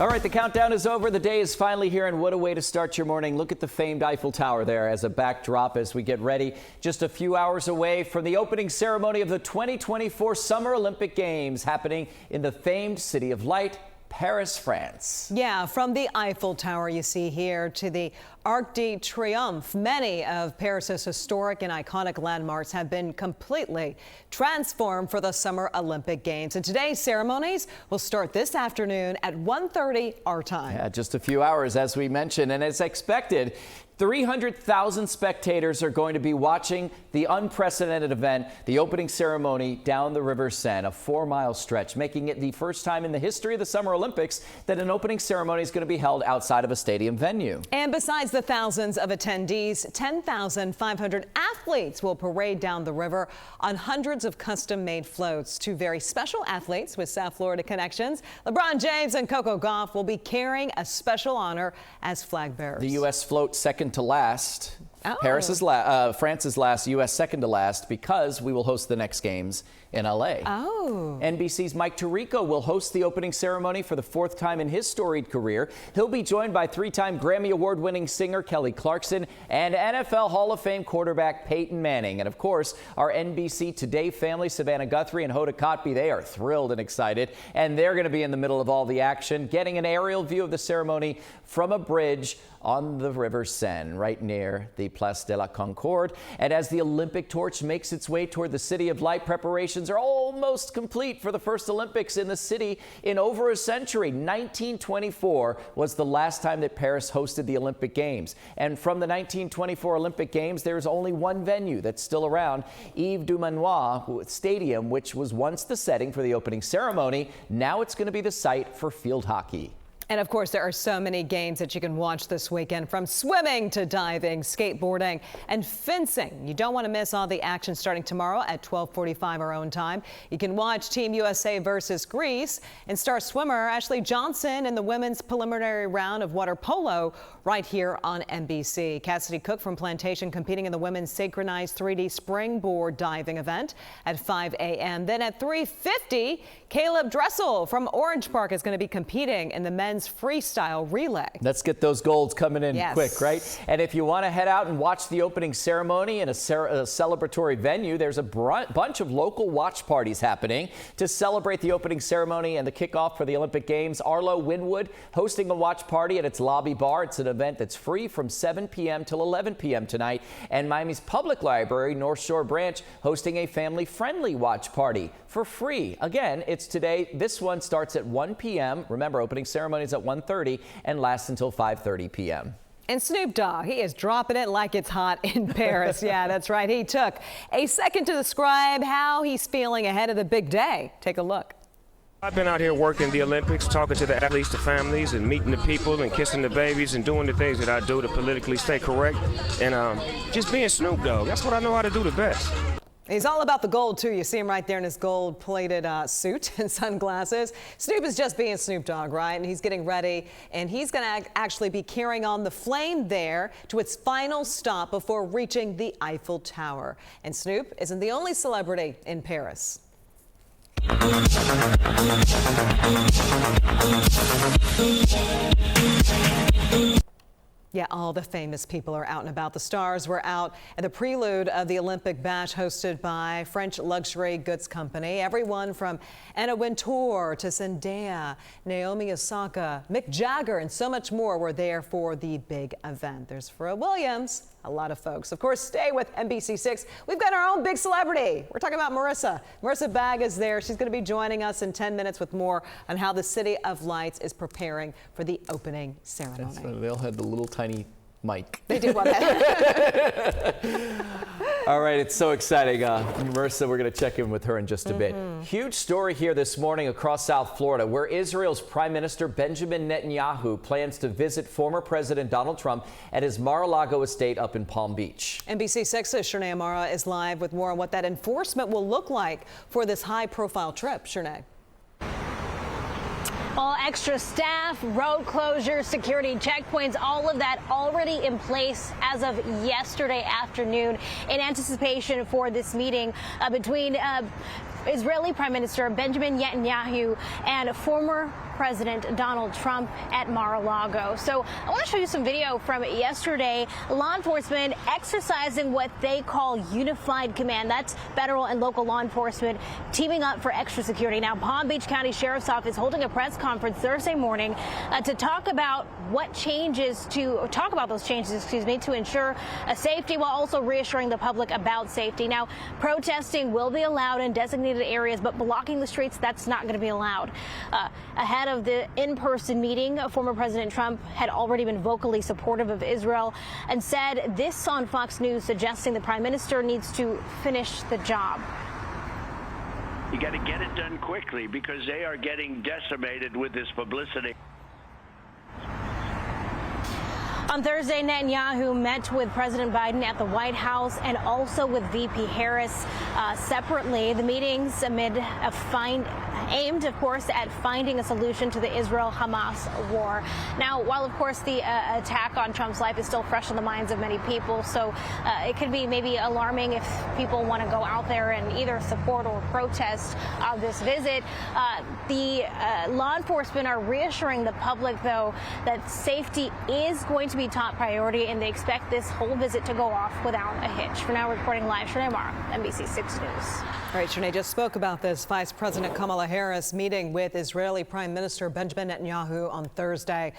All right, the countdown is over. The day is finally here, and what a way to start your morning. Look at the famed Eiffel Tower there as a backdrop as we get ready. Just a few hours away from the opening ceremony of the 2024 Summer Olympic Games happening in the famed City of Light, Paris, France. Yeah, from the Eiffel Tower you see here to the Arc de Triomphe, many of Paris's historic and iconic landmarks have been completely transformed for the Summer Olympic Games. And today's ceremonies will start this afternoon at 1:30 our time. Yeah, just a few hours, as we mentioned, and as expected, 300,000 spectators are going to be watching the unprecedented event, the opening ceremony down the River Seine, a 4-mile stretch, making it the first time in the history of the Summer Olympics that an opening ceremony is going to be held outside of a stadium venue. And besides the thousands of attendees, 10,500 athletes will parade down the river on hundreds of custom-made floats. Two very special athletes with South Florida connections, LeBron James and Coco Gauff, will be carrying a special honor as flag bearers. The U.S. float second to last. Oh. France's last, U.S. second to last, because we will host the next games in L.A. Oh. NBC's Mike Tirico will host the opening ceremony for the 4th time in his storied career. He'll be joined by 3-time Grammy Award-winning singer Kelly Clarkson and NFL Hall of Fame quarterback Peyton Manning. And of course, our NBC Today family, Savannah Guthrie and Hoda Kotb, they are thrilled and excited. And they're going to be in the middle of all the action, getting an aerial view of the ceremony from a bridge on the River Seine, right near the Place de la Concorde. And as the Olympic torch makes its way toward the City of Light, preparations are almost complete for the first Olympics in the city in over a century. 1924 was the last time that Paris hosted the Olympic Games. And from the 1924 Olympic Games, there's only one venue that's still around, Yves Dumanoir Stadium, which was once the setting for the opening ceremony. Now it's going to be the site for field hockey. And of course, there are so many games that you can watch this weekend, from swimming to diving, skateboarding, and fencing. You don't want to miss all the action starting tomorrow at 12:45 our own time. You can watch Team USA versus Greece and star swimmer Ashley Johnson in the women's preliminary round of water polo right here on NBC. Cassidy Cook from Plantation competing in the women's synchronized 3D springboard diving event at 5 a.m. Then at 3:50, Caleb Dressel from Orange Park is going to be competing in the men's freestyle relay. Let's get those golds coming in quick, right? And if you want to head out and watch the opening ceremony in a celebratory venue, there's a bunch of local watch parties happening to celebrate the opening ceremony and the kickoff for the Olympic Games. Arlo Winwood hosting a watch party at its lobby bar. It's an event that's free from 7 p.m. till 11 p.m. tonight. And Miami's Public Library, North Shore Branch, hosting a family-friendly watch party for free. Again, it's today. This one starts at 1 p.m. Remember, opening ceremonies at 1:30 and lasts until 5:30 p.m. And Snoop Dogg, he is dropping it like it's hot in Paris. Yeah, that's right. He took a second to describe how he's feeling ahead of the big day. Take a look. I've been out here working the Olympics, talking to the athletes, the families, and meeting the people and kissing the babies and doing the things that I do to politically stay correct. And just being Snoop Dogg, that's what I know how to do the best. He's all about the gold, too. You see him right there in his gold-plated suit and sunglasses. Snoop is just being Snoop Dogg, right? And he's getting ready, and he's going to actually be carrying on the flame there to its final stop before reaching the Eiffel Tower. And Snoop isn't the only celebrity in Paris. Yeah, all the famous people are out and about. The stars were out at the prelude of the Olympic Bash hosted by French luxury goods company. Everyone from Anna Wintour to Zendaya, Naomi Osaka, Mick Jagger, and so much more were there for the big event. There's Pharrell Williams, a lot of folks. Of course, stay with NBC6. We've got our own big celebrity. We're talking about Marissa. Marissa Bagg is there. She's going to be joining us in 10 minutes with more on how the City of Lights is preparing for the opening ceremony. That's right. They all had the little tiny mic. They did want that. All right, it's so exciting. Marissa, we're going to check in with her in just a bit. Huge story here this morning across South Florida, where Israel's Prime Minister Benjamin Netanyahu plans to visit former President Donald Trump at his Mar-a-Lago estate up in Palm Beach. NBC6's Shernay Amara is live with more on what that enforcement will look like for this high-profile trip. Shernay. All extra staff, road closures, security checkpoints, all of that already in place as of yesterday afternoon in anticipation for this meeting between Israeli Prime Minister Benjamin Netanyahu and former President Donald Trump at Mar-a-Lago. So I want to show you some video from yesterday. Law enforcement exercising what they call unified command. That's federal and local law enforcement teaming up for extra security. Now, Palm Beach County Sheriff's Office holding a press conference Thursday morning to talk about those changes, to ensure safety while also reassuring the public about safety. Now, protesting will be allowed in designated areas, but blocking the streets, that's not going to be allowed. Ahead of the in-person meeting, former President Trump had already been vocally supportive of Israel and said this on Fox News, suggesting the prime minister needs to finish the job. You got to get it done quickly because they are getting decimated with this publicity. On Thursday, Netanyahu met with President Biden at the White House and also with VP Harris separately. The meetings aimed, of course, at finding a solution to the Israel-Hamas war. Now, while, of course, the attack on Trump's life is still fresh in the minds of many people, so it could be maybe alarming if people want to go out there and either support or protest this visit. The law enforcement are reassuring the public, though, that safety is going to be top priority, and they expect this whole visit to go off without a hitch. For now, reporting live, Shanae Mara, NBC 6 News. All right, Shanae just spoke about this. Vice President Kamala Harris meeting with Israeli Prime Minister Benjamin Netanyahu on Thursday.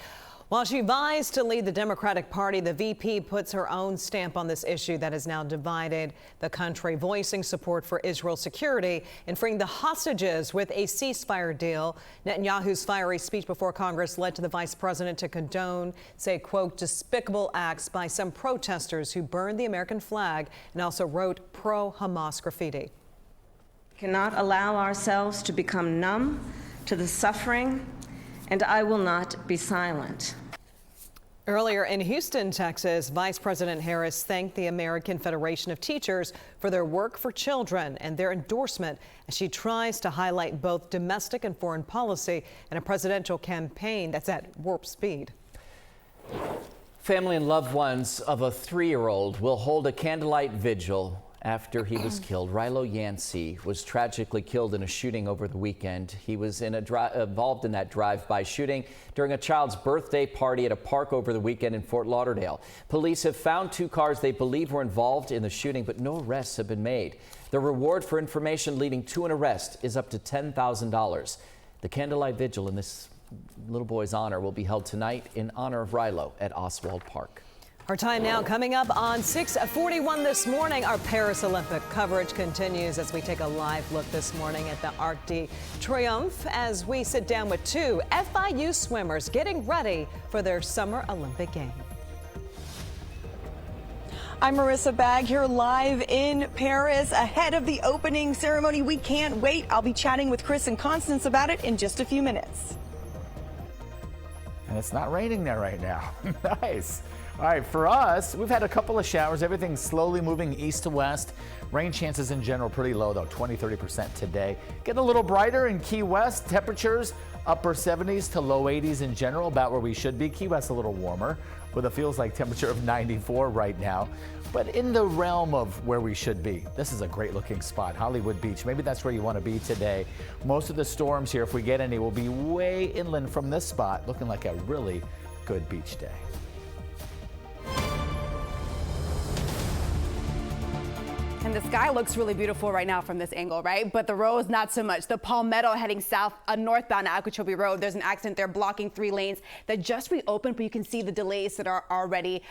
While she vies to lead the Democratic Party, the VP puts her own stamp on this issue that has now divided the country, voicing support for Israel's security and freeing the hostages with a ceasefire deal. Netanyahu's fiery speech before Congress led to the vice president to condone, say, quote, despicable acts by some protesters who burned the American flag and also wrote pro-Hamas graffiti. We cannot allow ourselves to become numb to the suffering, and I will not be silent. Earlier in Houston, Texas, Vice President Harris thanked the American Federation of Teachers for their work for children and their endorsement as she tries to highlight both domestic and foreign policy in a presidential campaign that's at warp speed. Family and loved ones of a 3-year-old will hold a candlelight vigil after he was killed. Rilo Yancey was tragically killed in a shooting over the weekend. He was involved in that drive-by shooting during a child's birthday party at a park over the weekend in Fort Lauderdale. Police have found 2 cars they believe were involved in the shooting, but no arrests have been made. The reward for information leading to an arrest is up to $10,000. The candlelight vigil in this little boy's honor will be held tonight in honor of Rilo at Oswald Park. Our time now coming up on 6:41 this morning. Our Paris Olympic coverage continues as we take a live look this morning at the Arc de Triomphe as we sit down with 2 FIU swimmers getting ready for their Summer Olympic Games. I'm Marissa Bagg here live in Paris ahead of the opening ceremony. We can't wait. I'll be chatting with Chris and Constance about it in just a few minutes. And it's not raining there right now. Nice. All right, for us, we've had a couple of showers. Everything's slowly moving east to west. Rain chances in general pretty low, though, 20-30% today. Getting a little brighter in Key West. Temperatures upper 70s to low 80s in general, about where we should be. Key West a little warmer with a feels like temperature of 94 right now. But in the realm of where we should be. This is a great looking spot, Hollywood Beach. Maybe that's where you want to be today. Most of the storms here, if we get any, will be way inland from this spot, looking like a really good beach day. And the sky looks really beautiful right now from this angle, right? But the roads, not so much. The Palmetto heading south, northbound at Okeechobee Road. There's an accident there blocking 3 lanes that just reopened, but you can see the delays that are already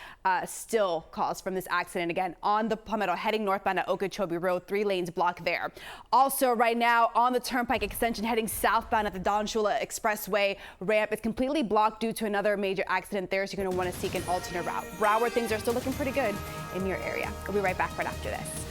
still caused from this accident. Again, on the Palmetto heading northbound at Okeechobee Road, 3 lanes blocked there. Also, right now on the Turnpike extension heading southbound at the Don Shula Expressway ramp, it's completely blocked due to another major accident there, so you're going to want to seek an alternate route. Broward, things are still looking pretty good in your area. We'll be right back right after this.